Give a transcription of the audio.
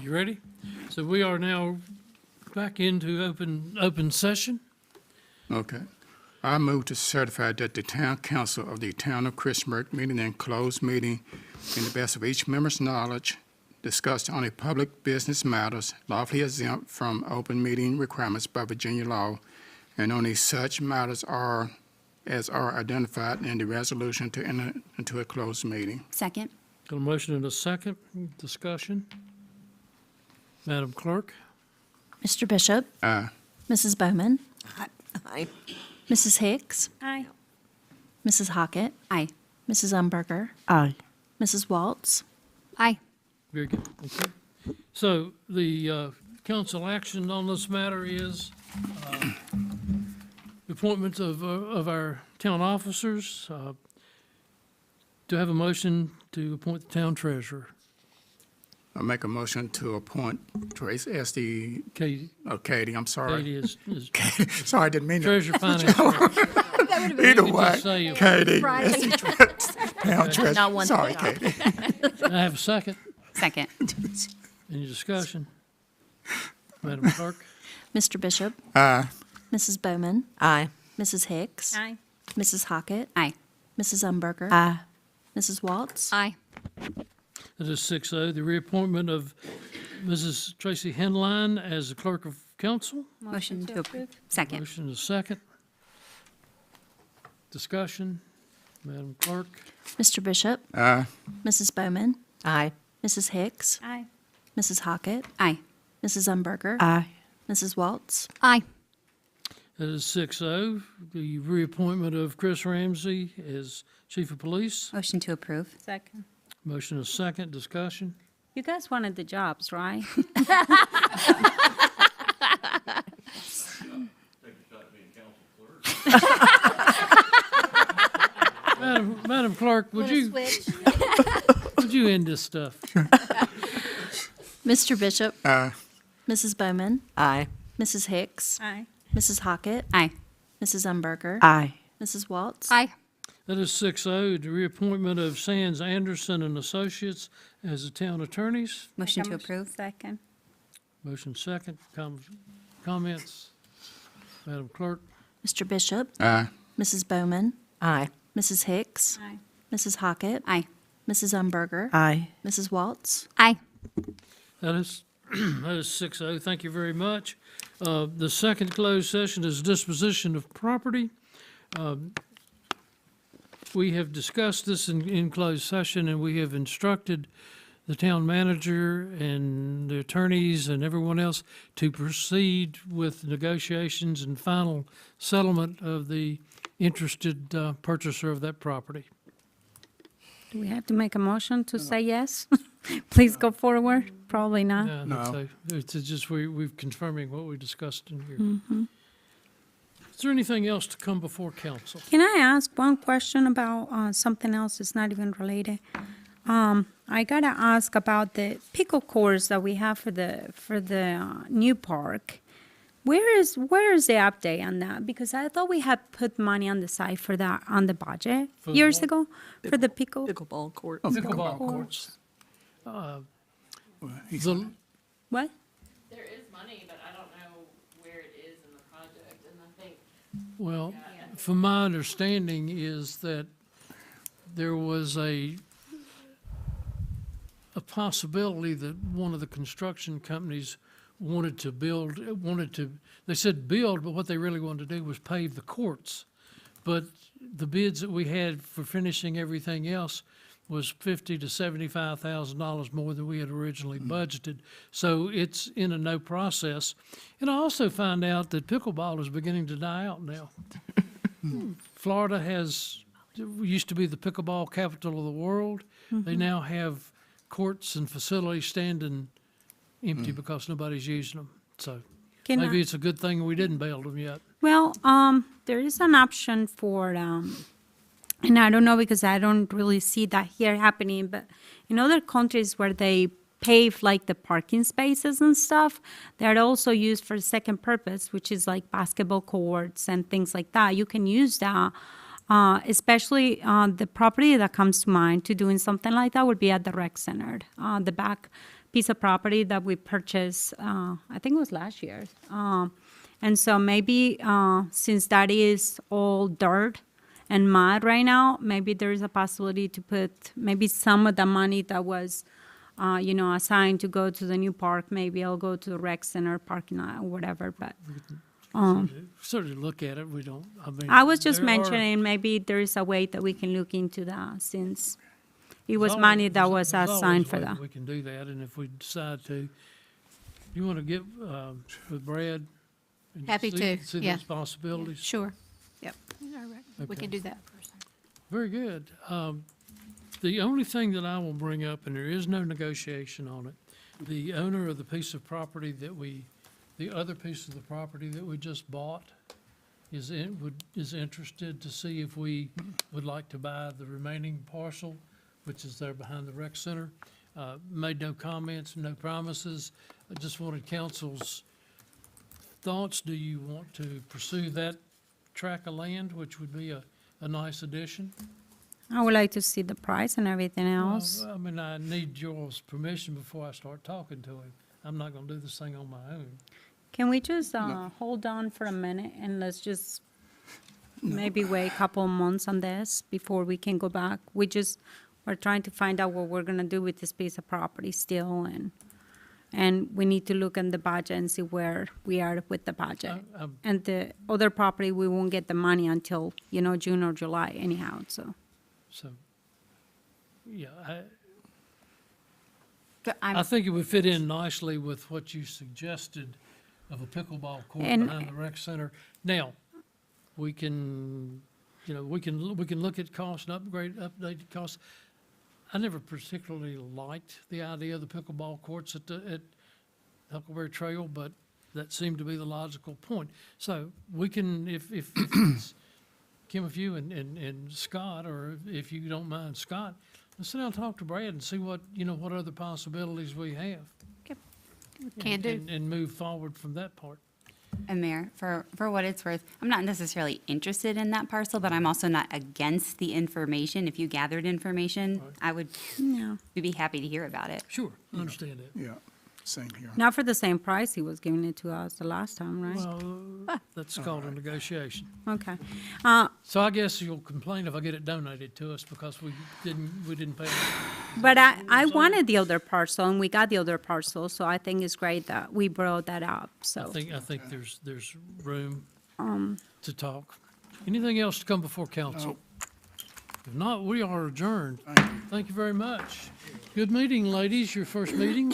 You ready? So we are now back into open session. Okay. I move to certify that the town council of the town of Christiansburg meeting in closed meeting in the best of each member's knowledge discussed only public business matters lawfully exempt from open meeting requirements by Virginia law, and only such matters as are identified in the resolution to enter into a closed meeting. Second. Got a motion and a second. Discussion. Madam Clerk? Mr. Bishop, Aye. Mrs. Bowman, Aye. Mrs. Hicks, Aye. Mrs. Hockett, Aye. Mrs. Umberger, Aye. Mrs. Waltz. Aye. Very good. Okay. So the council action on this matter is appointment of our town officers. Do I have a motion to appoint the town treasurer? I make a motion to appoint Trace as the, Katie, Katie, I'm sorry. Katie is Sorry, I didn't mean to. treasurer finance. director. Either You way, just say- Katie. Town treasurer. Not one Sorry, thing. Katie. I have a second. Second. Any discussion? Madam Clerk? Mr. Bishop, Aye. Mrs. Bowman, Aye. Mrs. Hicks, Aye. Mrs. Hockett, Aye. Mrs. Umberger, Aye. Mrs. Waltz. Aye. That is 6-0. The reappointment of Mrs. Tracy Henline as the clerk of council. Motion to approve. Second. Motion is second. Discussion. Madam Clerk? Mr. Bishop, Aye. Mrs. Bowman, Aye. Mrs. Hicks, Aye. Mrs. Hockett, Aye. Mrs. Umberger, Aye. Mrs. Waltz. Aye. That is 6-0. The reappointment of Chris Ramsey as chief of police. Motion to approve. Second. Motion is second. Discussion. You guys wanted the jobs, right? Madam Clerk, would you end this stuff? Mr. Bishop, Aye. Mrs. Bowman, Aye. Mrs. Hicks, Aye. Mrs. Hockett, Aye. Mrs. Umberger, Aye. Mrs. Waltz. Aye. That is 6-0. The reappointment of Sands Anderson and Associates as the town attorneys. Motion to approve. Second. Motion second. Comments? Madam Clerk? Mr. Bishop, Aye. Mrs. Bowman, Aye. Mrs. Hicks, Aye. Mrs. Hockett, Aye. Mrs. Umberger, Aye. Mrs. Waltz. Aye. That is 6-0. Thank you very much. The second closed session is disposition of property. We have discussed this in closed session, and we have instructed the town manager and the attorneys and everyone else to proceed with negotiations and final settlement of the interested purchaser of that property. Do we have to make a motion to say yes? Please go forward. Probably not. Yeah, No. so it's just we're confirming what we discussed in here. Is there anything else to come before council? Can I ask one question about something else that's not even related? I gotta ask about the pickle course that we have for the new park. Where is the update on that? Because I thought we had put money on the side for that on the budget For the years what? ago for the pickle. Pickleball court. Pickleball courts. The, What? There is money, but I don't know where it is in the project, and I think well, from my understanding is that there was a possibility that one of the construction companies they said build, but what they really wanted to do was pave the courts. But the bids that we had for finishing everything else was $50,000 to $75,000 more than we had originally budgeted. So it's in a no process. And I also find out that pickleball is beginning to die out now. Florida used to be the pickleball capital of the world. They now have courts and facilities standing empty because nobody's using them. So Can I- maybe it's a good thing we didn't build them yet. Well, there is an option for, and I don't know because I don't really see that here happening, but in other countries where they pave like the parking spaces and stuff, they're also used for a second purpose, which is like basketball courts and things like that. You can use that. Especially the property that comes to mind to doing something like that would be at the rec center, the back piece of property that we purchased, I think it was last year. And so maybe, since that is all dirt and mud right now, maybe there is a possibility to put maybe some of the money that was, assigned to go to the new park, maybe I'll go to the rec center parking lot or whatever, but Certainly look at it, we don't, I mean. I was just there are- mentioning, maybe there is a way that we can look into that, since it there's was always- money that there's- was there's always assigned a for way that. We can do that, and if we decide to, you want to get with Brad? and Happy see- to, See yeah. those possibilities? Sure. Yep. We Okay. can do that. Very good. The only thing that I will bring up, and there is no negotiation on it, the owner of the piece of property the other piece of the property that we just bought is interested to see if we would like to buy the remaining parcel, which is there behind the rec center. Made no comments, no promises. I just wanted council's thoughts. Do you want to pursue that tract of land, which would be a nice addition? I would like to see the price and everything else. Well, I mean, I need Joel's permission before I start talking to him. I'm not gonna do this thing on my own. Can we just hold on for a minute and let's just maybe wait a couple of months on this before we can go back? We're trying to find out what we're gonna do with this piece of property still, and we need to look in the budget and see where we are with the budget. And the other property, we won't get the money until, June or July anyhow, so. So, yeah, But I I'm, think it would fit in nicely with what you suggested of a pickleball court And- behind the rec center. Now, we can, we can look at cost and updated costs. I never particularly liked the idea of the pickleball courts at Huckleberry Trail, but that seemed to be the logical point. So we can, if it's Kim, if you and Scott, or if you don't mind, Scott, let's sit down and talk to Brad and see what other possibilities we have. Can do. And move forward from that part. and Mayor, for what it's worth, I'm not necessarily interested in that parcel, but I'm also not against the information. If you gathered information, I would Yeah. we'd be happy to hear about it. Sure, I understand that. Yeah, same here. Not for the same price he was giving it to us the last time, right? Well, that's called a negotiation. Okay. So I guess you'll complain if I get it donated to us because we didn't pay. But I wanted the other parcel, and we got the other parcel, so I think it's great that we brought that up, I so. think there's room to talk. Anything else to come before council? If not, we are adjourned. Thank you very much. Good meeting, ladies, your first meeting.